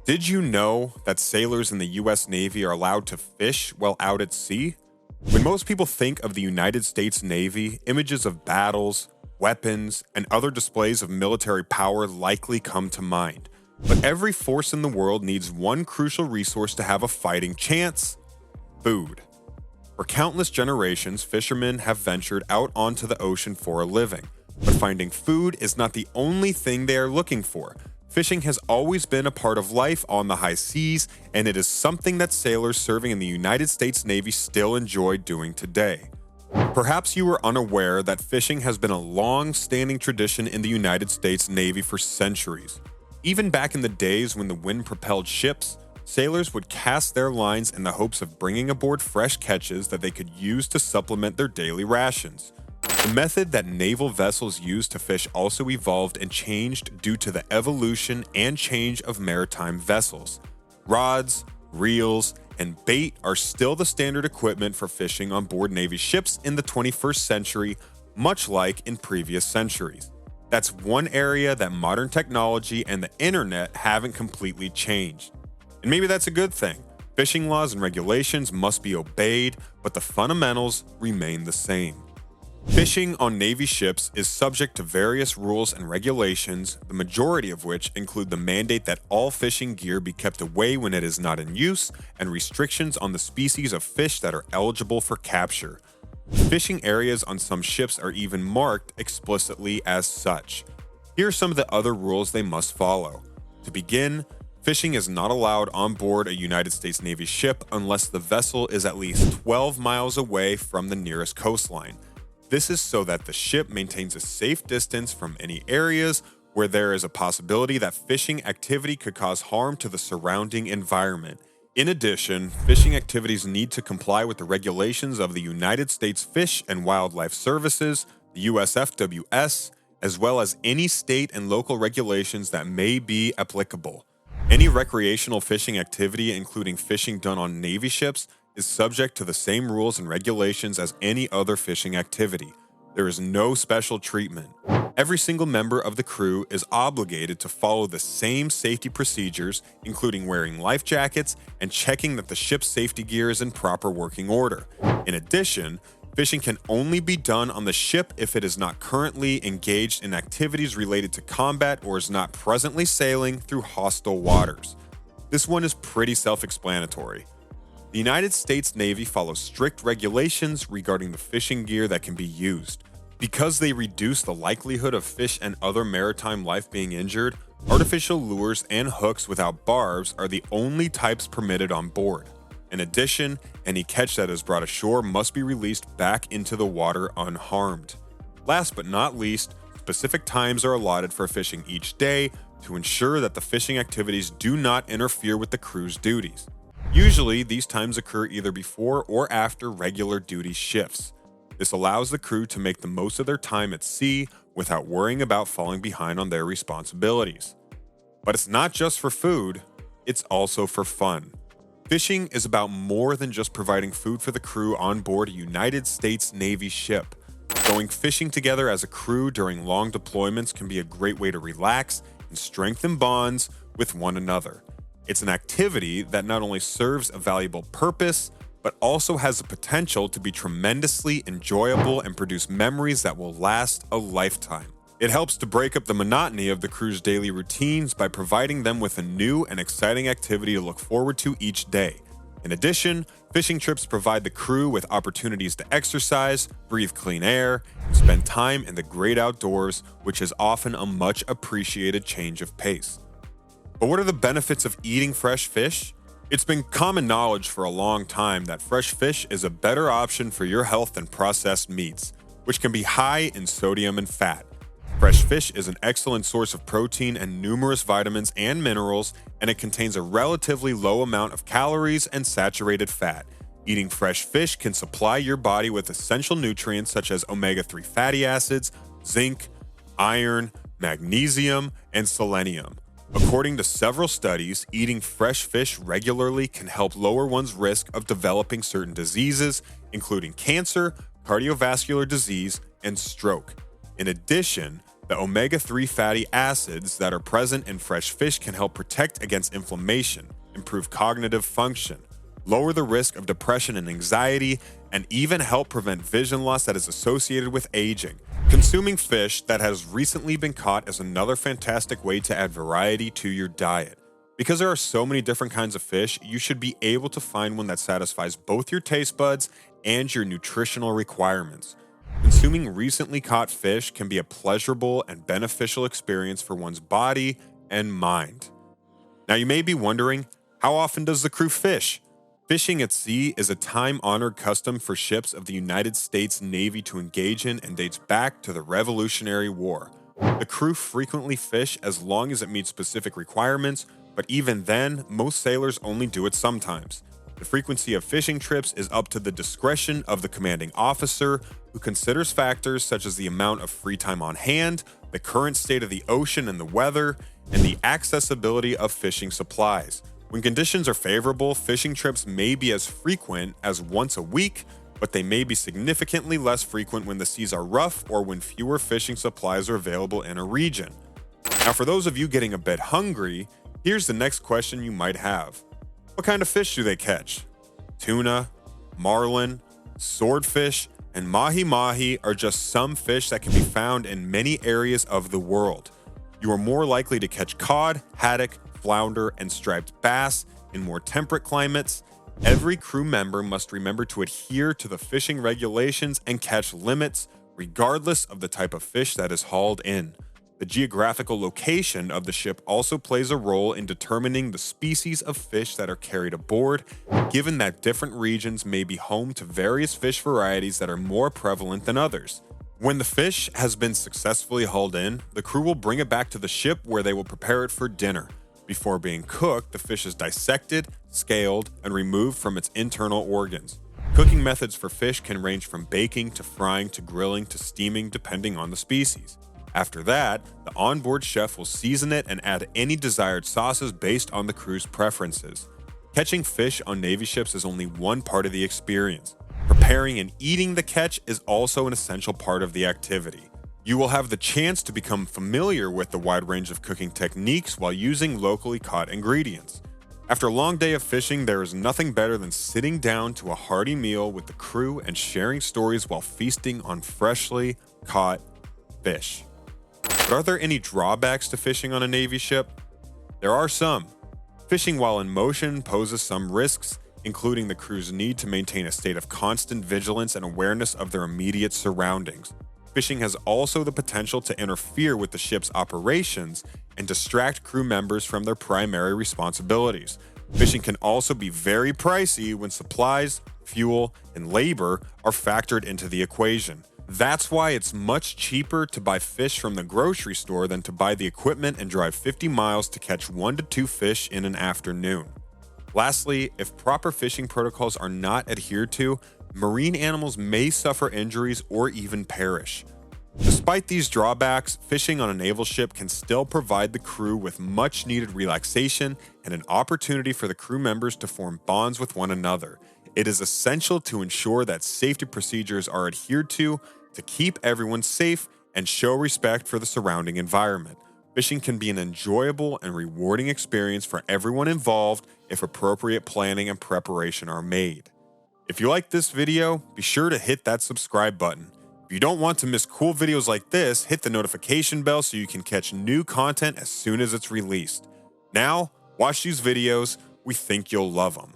Did you know that sailors in the US Navy are allowed to fish while out at sea? When most people think of the United States Navy, images of battles, weapons, and other displays of military power likely come to mind. But every force in the world needs one crucial resource to have a fighting chance: food. For countless generations, fishermen have ventured out onto the ocean for a living. But finding food is not the only thing they are looking for. Fishing has always been a part of life on the high seas, and it is something that sailors serving in the United States Navy still enjoy doing today. Perhaps you were unaware that fishing has been a long-standing tradition in the United States Navy for centuries. Even back in the days when the wind-propelled ships, sailors would cast their lines in the hopes of bringing aboard fresh catches that they could use to supplement their daily rations. The method that naval vessels used to fish also evolved and changed due to the evolution and change of maritime vessels. Rods, reels, and bait are still the standard equipment for fishing on board Navy ships in the 21st century, much like in previous centuries. That's one area that modern technology and the internet haven't completely changed. And maybe that's a good thing. Fishing laws and regulations must be obeyed, but the fundamentals remain the same. Fishing on Navy ships is subject to various rules and regulations, the majority of which include the mandate that all fishing gear be kept away when it is not in use, and restrictions on the species of fish that are eligible for capture. Fishing areas on some ships are even marked explicitly as such. Here are some of the other rules they must follow. To begin, fishing is not allowed on board a United States Navy ship unless the vessel is at least 12 miles away from the nearest coastline. This is so that the ship maintains a safe distance from any areas where there is a possibility that fishing activity could cause harm to the surrounding environment. In addition, fishing activities need to comply with the regulations of the United States Fish and Wildlife Services, the USFWS, as well as any state and local regulations that may be applicable. Any recreational fishing activity, including fishing done on Navy ships, is subject to the same rules and regulations as any other fishing activity. There is no special treatment. Every single member of the crew is obligated to follow the same safety procedures, including wearing life jackets and checking that the ship's safety gear is in proper working order. In addition, fishing can only be done on the ship if it is not currently engaged in activities related to combat or is not presently sailing through hostile waters. This one is pretty self-explanatory. The United States Navy follows strict regulations regarding the fishing gear that can be used. Because they reduce the likelihood of fish and other maritime life being injured, artificial lures and hooks without barbs are the only types permitted on board. In addition, any catch that is brought ashore must be released back into the water unharmed. Last but not least, specific times are allotted for fishing each day to ensure that the fishing activities do not interfere with the crew's duties. Usually, these times occur either before or after regular duty shifts. This allows the crew to make the most of their time at sea without worrying about falling behind on their responsibilities. But it's not just for food, it's also for fun. Fishing is about more than just providing food for the crew on board a United States Navy ship. Going fishing together as a crew during long deployments can be a great way to relax and strengthen bonds with one another. It's an activity that not only serves a valuable purpose, but also has the potential to be tremendously enjoyable and produce memories that will last a lifetime. It helps to break up the monotony of the crew's daily routines by providing them with a new and exciting activity to look forward to each day. In addition, fishing trips provide the crew with opportunities to exercise, breathe clean air, and spend time in the great outdoors, which is often a much appreciated change of pace. But what are the benefits of eating fresh fish? It's been common knowledge for a long time that fresh fish is a better option for your health than processed meats, which can be high in sodium and fat. Fresh fish is an excellent source of protein and numerous vitamins and minerals, and it contains a relatively low amount of calories and saturated fat. Eating fresh fish can supply your body with essential nutrients such as omega-3 fatty acids, zinc, iron, magnesium, and selenium. According to several studies, eating fresh fish regularly can help lower one's risk of developing certain diseases, including cancer, cardiovascular disease, and stroke. In addition, The omega-3 fatty acids that are present in fresh fish can help protect against inflammation, improve cognitive function, lower the risk of depression and anxiety, and even help prevent vision loss that is associated with aging. Consuming fish that has recently been caught is another fantastic way to add variety to your diet. Because there are so many different kinds of fish, you should be able to find one that satisfies both your taste buds and your nutritional requirements. Consuming recently caught fish can be a pleasurable and beneficial experience for one's body and mind. Now you may be wondering, how often does the crew fish? Fishing at sea is a time-honored custom for ships of the United States Navy to engage in and dates back to the Revolutionary War. The crew frequently fish as long as it meets specific requirements, but even then, most sailors only do it sometimes. The frequency of fishing trips is up to the discretion of the commanding officer, who considers factors such as the amount of free time on hand, the current state of the ocean and the weather, and the accessibility of fishing supplies. When conditions are favorable, fishing trips may be as frequent as once a week, but they may be significantly less frequent when the seas are rough or when fewer fishing supplies are available in a region. Now, for those of you getting a bit hungry, here's the next question you might have. What kind of fish do they catch? Tuna, marlin, swordfish, and mahi-mahi are just some fish that can be found in many areas of the world. You are more likely to catch cod, haddock, flounder, and striped bass in more temperate climates. Every crew member must remember to adhere to the fishing regulations and catch limits, regardless of the type of fish that is hauled in. The geographical location of the ship also plays a role in determining the species of fish that are carried aboard, given that different regions may be home to various fish varieties that are more prevalent than others. When the fish has been successfully hauled in, the crew will bring it back to the ship where they will prepare it for dinner. Before being cooked, the fish is dissected, scaled, and removed from its internal organs. Cooking methods for fish can range from baking to frying to grilling to steaming depending on the species. After that, the onboard chef will season it and add any desired sauces based on the crew's preferences. Catching fish on Navy ships is only one part of the experience. Preparing and eating the catch is also an essential part of the activity. You will have the chance to become familiar with the wide range of cooking techniques while using locally caught ingredients. After a long day of fishing, there is nothing better than sitting down to a hearty meal with the crew and sharing stories while feasting on freshly caught fish. But are there any drawbacks to fishing on a Navy ship? There are some. Fishing while in motion poses some risks, including the crew's need to maintain a state of constant vigilance and awareness of their immediate surroundings. Fishing has also the potential to interfere with the ship's operations and distract crew members from their primary responsibilities. Fishing can also be very pricey when supplies, fuel, and labor are factored into the equation. That's why it's much cheaper to buy fish from the grocery store than to buy the equipment and drive 50 miles to catch 1 to 2 fish in an afternoon. Lastly, if proper fishing protocols are not adhered to, marine animals may suffer injuries or even perish. Despite these drawbacks, fishing on a naval ship can still provide the crew with much needed relaxation and an opportunity for the crew members to form bonds with one another. It is essential to ensure that safety procedures are adhered to keep everyone safe and show respect for the surrounding environment. Fishing can be an enjoyable and rewarding experience for everyone involved if appropriate planning and preparation are made. If you like this video, be sure to hit that subscribe button. If you don't want to miss cool videos like this, hit the notification bell so you can catch new content as soon as it's released. Now, watch these videos. We think you'll love them.